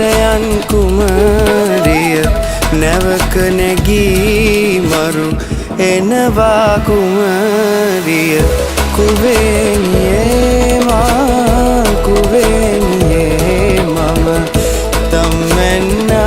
සුවයන් කුමරිය නැවක නැගී මරු එනවා කුමරිය කුවේනියේ මා කුවේනියේ මම තම්මැන්න